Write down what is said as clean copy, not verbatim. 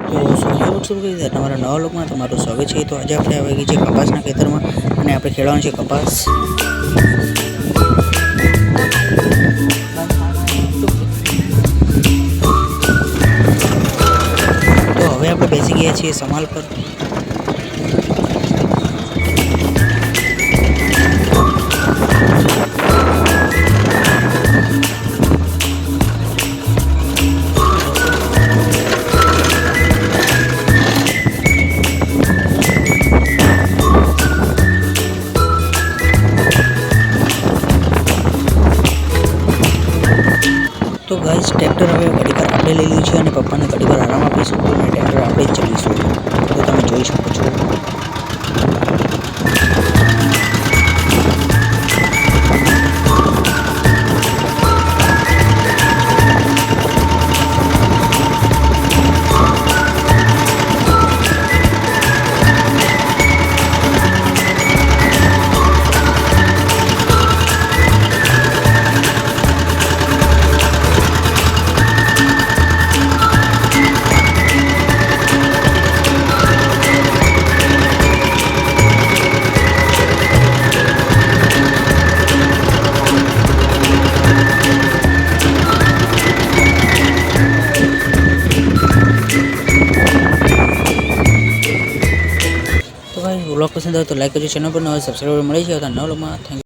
તો શું તમારા નવા લોકમાં તમારું સ્વાગત છે। તો આજે આપણે આવી ગઈ છે કપાસના ખેતરમાં અને આપણે ખેડવાનું છે કપાસ। તો હવે આપણે બેસી ગયા છીએ સમાલ પર। तो गाइस ट्रेक्टर हमें घड़ीकर આપણે લઈ લીધું છે અને પપ્પાને ઘડીવાર આરામ આપીશું અને ટ્રેક્ટર આપણે જ ચલાવીશું। તો તમે જોઈ શકો છો। व्लॉग पसंद आए तो लाइक करिए, चैनल पर नवा सब्सक्राइबर मिले। नवा व्लॉग में थैंक यू।